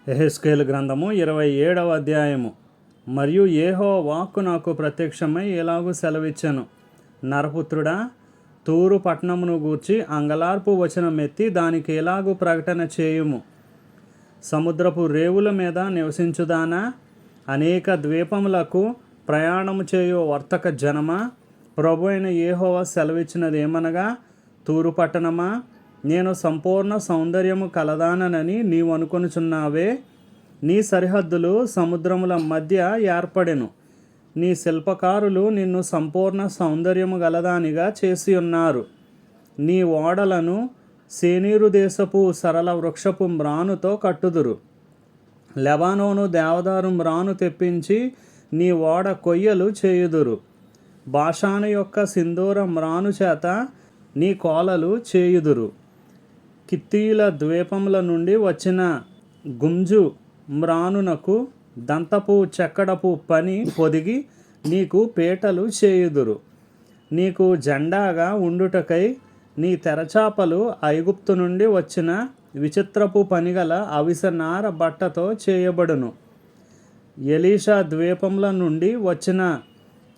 యెహెజ్కేలు గ్రంథము 27వ అధ్యాయము. మరియు యెహోవా వాక్కు నాకు ప్రత్యక్షమై ఇలాగు సెలవిచ్చెను, నరపుత్రుడా, తూరు పట్టణమును గూర్చి అంగలార్పు వచనమెత్తి దానికి ఎలాగు ప్రకటన చేయుము. సముద్రపు రేవుల మీద నివసించుదానా, అనేక ద్వీపములకు ప్రయాణము చేయు వర్తక జనమా, ప్రభు అయిన యెహోవా సెలవిచ్చినదేమనగా, తూరు పట్టణమా, నేను సంపూర్ణ సౌందర్యము కలదానని నీవు అనుకొనుచున్నావే. నీ సరిహద్దులు సముద్రముల మధ్య ఏర్పడెను. నీ శిల్పకారులు నిన్ను సంపూర్ణ సౌందర్యము గలదానిగా చేసి ఉన్నారు. నీ ఓడలను సేనీరు దేశపు సరళ వృక్షపు మ్రానుతో కట్టుదురు. లెబానోను దేవదారు మ్రాను తెప్పించి నీ ఓడ కొయ్యలు చేయుదురు. బాషాను యొక్క సింధూర మ్రాను చేత నీ కోలలు చేయుదురు. కిత్తీయుల ద్వీపముల నుండి వచ్చిన గుంజు మ్రానునకు దంతపు చెక్కడపు పని పొదిగి నీకు పీటలు చేయుదురు. నీకు జెండాగా ఉండుటకై నీ తెరచాపలు ఐగుప్తు నుండి వచ్చిన విచిత్రపు పనిగల అవిసనార బట్టతో చేయబడును. ఎలీషా ద్వీపముల నుండి వచ్చిన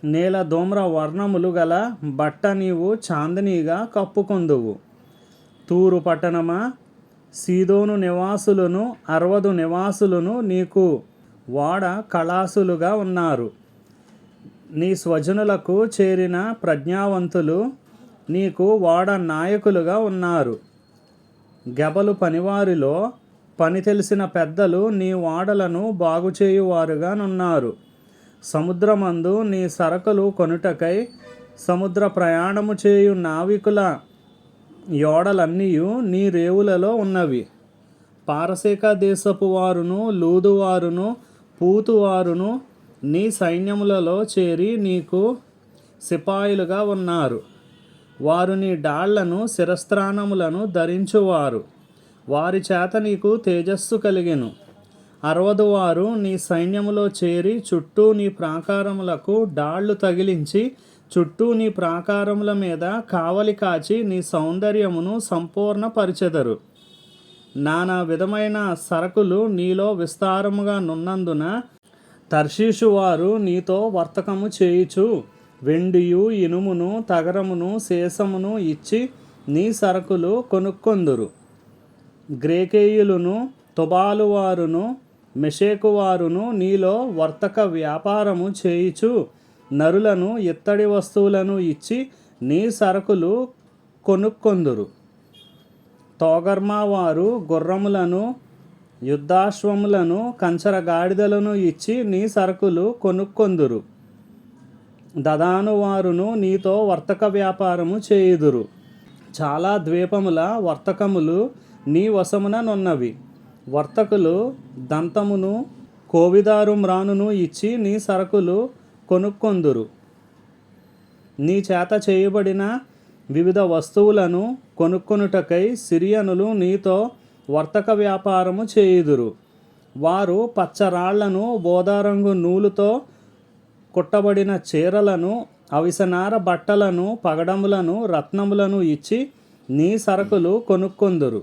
నీల ధూమ్ర వర్ణములు గల బట్ట నీవు చాందనీగా కప్పుకొందువు. తూరు పట్టణమా, సీదోను నివాసులను అర్వదు నివాసులను నీకు ఓడ కళాసులుగా ఉన్నారు. నీ స్వజనులకు చేరిన ప్రజ్ఞావంతులు నీకు ఓడ నాయకులుగా ఉన్నారు. గెబలు పనివారిలో పని తెలిసిన పెద్దలు నీ ఓడలను బాగుచేయువారుగానున్నారు. సముద్రమందు నీ సరకులు కొనుటకై సముద్ర ప్రయాణము చేయు నావికుల ఓడలన్నీయు నీ రేవులలో ఉన్నవి. పారసీక దేశపు వారును లూదువారును పూతువారును నీ సైన్యములలో చేరి నీకు సిపాయిలుగా ఉన్నారు. వారు నీ డాళ్లను శిరస్త్రాణములను ధరించువారు. వారి చేత నీకు తేజస్సు కలిగెను. అరవదు వారు నీ సైన్యములో చేరి చుట్టూ నీ ప్రాకారములకు డాళ్లు తగిలించి చుట్టూ నీ ప్రాకారముల మీద కావలి కాచి నీ సౌందర్యమును సంపూర్ణపరిచెదరు. నానా విధమైన సరకులు నీలో విస్తారముగా నున్నందున తర్షీషు వారు నీతో వర్తకము చేయుచు వెండియు ఇనుమును తగరమును శేషమును ఇచ్చి నీ సరకులు కొనుక్కొందురు. గ్రేకేయులను తుబాలు వారును మెషేకు వారును నీలో వర్తక వ్యాపారము చేయుచు నరులను ఇత్తడి వస్తువులను ఇచ్చి నీ సరకులు కొనుక్కొందురు. తోగర్మా వారు గుర్రములను యుద్ధాశ్వములను కంచర గాడిదలను ఇచ్చి నీ సరకులు కొనుక్కొందురు. దదాను వారును నీతో వర్తక వ్యాపారము చేయుదురు. చాలా ద్వీపముల వర్తకములు నీ వశముననున్నవి. వర్తకులు దంతమును కోవిదారు మ్రానును ఇచ్చి నీ సరకులు కొనుక్కొందురు. నీ చేత చేయబడిన వివిధ వస్తువులను కొనుక్కొనుటకై సిరియనులు నీతో వర్తక వ్యాపారము చేయుదురు. వారు పచ్చరాళ్లను బోదారంగు నూలుతో కుట్టబడిన చీరలను అవిసనార బట్టలను పగడములను రత్నములను ఇచ్చి నీ సరకులు కొనుక్కొందురు.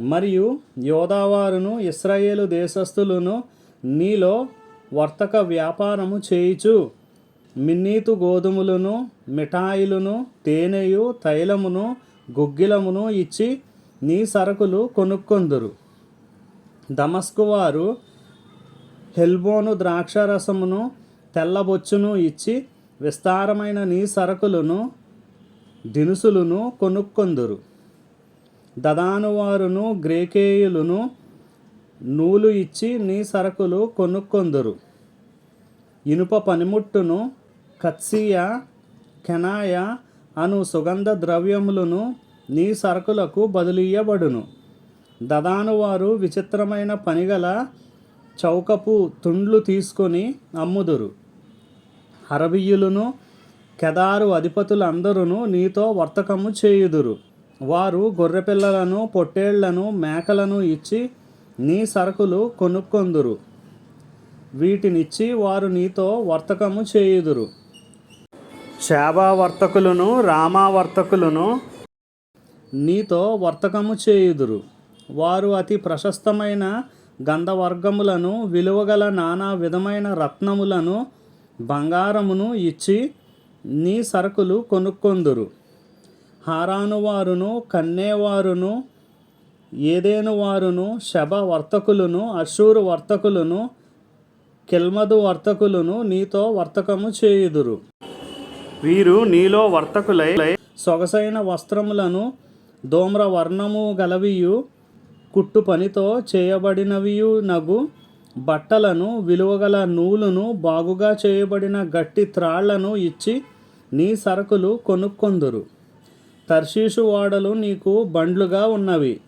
మరియు యోదావారును ఇశ్రాయేలు దేశస్థులను నీలో వర్తక వ్యాపారము చేయుచు మిన్నీతు గోధుమలను మిఠాయిలను తేనెయు తైలమును గుగ్గిలమును ఇచ్చి నీ సరకులు కొనుక్కొందురు. దమస్కు వారు హెల్బోను ద్రాక్షరసమును తెల్లబొచ్చును ఇచ్చి విస్తారమైన నీ సరకులను దినుసులను కొనుక్కొందురు. దదాను వారును గ్రేకేయులను నూలు ఇచ్చి నీ సరకులు కొనుక్కొందురు. ఇనుప పనిముట్టును కత్సియ కెనాయ అను సుగంధ ద్రవ్యములను నీ సరకులకు బదులియ్యబడును. దదాను వారు విచిత్రమైన పనిగల చౌకపు తుండ్లు తీసుకొని అమ్ముదురు. అరబియ్యులను కెదారు అధిపతులందరూ నీతో వర్తకము చేయుదురు. వారు గొర్రెపిల్లలను పొట్టేళ్లను మేకలను ఇచ్చి నీ సరకులు కొనుక్కొందురు. వీటినిచ్చి వారు నీతో వర్తకము చేయుదురు. షాబా వర్తకులను రామా వర్తకులను నీతో వర్తకము చేయుదురు. వారు అతి ప్రశస్తమైన గంధవర్గములను విలువగల నానా విధమైన రత్నములను బంగారమును ఇచ్చి నీ సరుకులు కొనుక్కొందురు. హారాను వారును కన్నేవారును ఏదేను వారును శబ వర్తకులను అశ్షూరు వర్తకులను కిల్మదు వర్తకులను నీతో వర్తకము చేయుదురు. వీరు నీలో వర్తకులై సొగసైన వస్త్రములను ధూమ్ర వర్ణము గలవియు కుట్టు పనితో చేయబడినవియు నగు బట్టలను విలువగల నూలును బాగుగా చేయబడిన గట్టి త్రాళ్లను ఇచ్చి నీ సరుకులు కొనుక్కొందురు. తర్షీషు ఓడలు నీకు బండ్లుగా ఉన్నవి.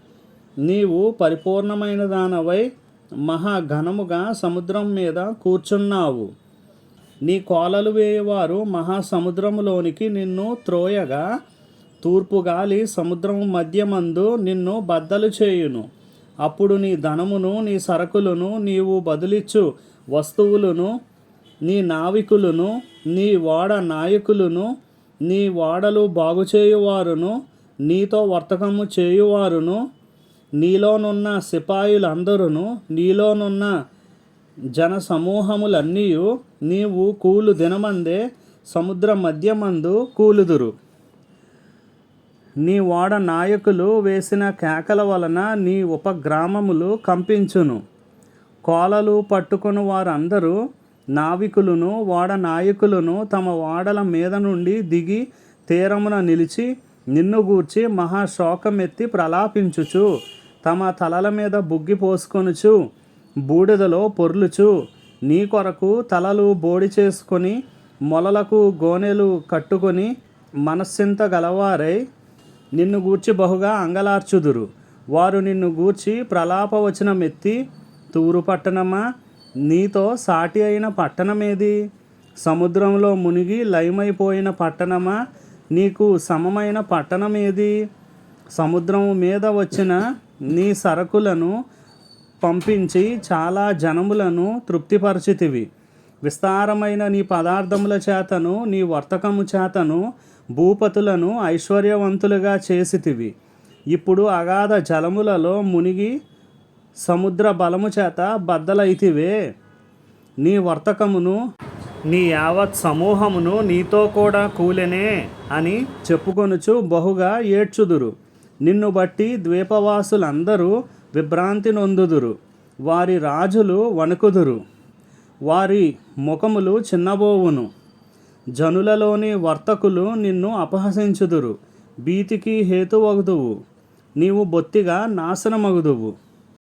నీవు పరిపూర్ణమైన దానవై మహాఘనముగా సముద్రం మీద కూర్చున్నావు. నీ కోలలు వేయువారు మహాసముద్రములోనికి నిన్ను త్రోయగా తూర్పు గాలి సముద్రము మధ్యమందు నిన్ను బద్దలు చేయును. అప్పుడు నీ ధనమును నీ సరుకులను నీవు బదులిచ్చు వస్తువులను నీ నావికులను నీ ఓడ నాయకులను నీ ఓడలు బాగుచేయువారును నీతో వర్తకము చేయువారును నీలోనున్న సిపాయులందరూ నీలోనున్న జన సమూహములన్నీ నీవు కూలు దినమందే సముద్ర మధ్యమందు కూలుదురు. నీ ఓడ నాయకులు వేసిన కేకల వలన నీ ఉపగ్రామములు కంపించును. కోలలు పట్టుకొని వారందరూ నావికులను ఓడ నాయకులను తమ ఓడల మీద నుండి దిగి తీరమున నిలిచి నిన్ను గూర్చి మహాశోకమెత్తి ప్రలాపించుచు తమ తలల మీద బుగ్గి పోసుకొనుచు బూడిదలో పొర్లుచు నీ కొరకు తలలు బోడి చేసుకొని మొలలకు గోనెలు కట్టుకొని మనస్సింత గలవారై నిన్ను గూర్చి బహుగా అంగలార్చుదురు. వారు నిన్ను గూర్చి ప్రలాపవచనమెత్తి తూరు పట్టణమా, నీతో సాటి అయిన పట్టణమేది? సముద్రంలో మునిగి లయమైపోయిన పట్టణమా, నీకు సమమైన పట్టణమేది? సముద్రము మీద వచ్చిన నీ సరుకులను పంపించి చాలా జనములను తృప్తిపరచితివి. విస్తారమైన నీ పదార్థముల చేతను నీ వర్తకము చేతను భూపతులను ఐశ్వర్యవంతులుగా చేసితివి. ఇప్పుడు అగాధ జలములలో మునిగి సముద్ర బలము చేత బద్దలైతివే. నీ వర్తకమును నీ యావత్ సమూహమును నీతో కూడా కూలెనే అని చెప్పుకొనుచు బహుగా ఏడ్చుదురు. నిన్ను బట్టి ద్వీపవాసులందరూ విభ్రాంతి నొందుదురు. వారి రాజులు వణుకుదురు. వారి ముఖములు చిన్నబోవును. జనులలోని వర్తకులు నిన్ను అపహసించుదురు. భీతికి హేతువగుదువు. నీవు బొత్తిగా నాశనమగుదువు.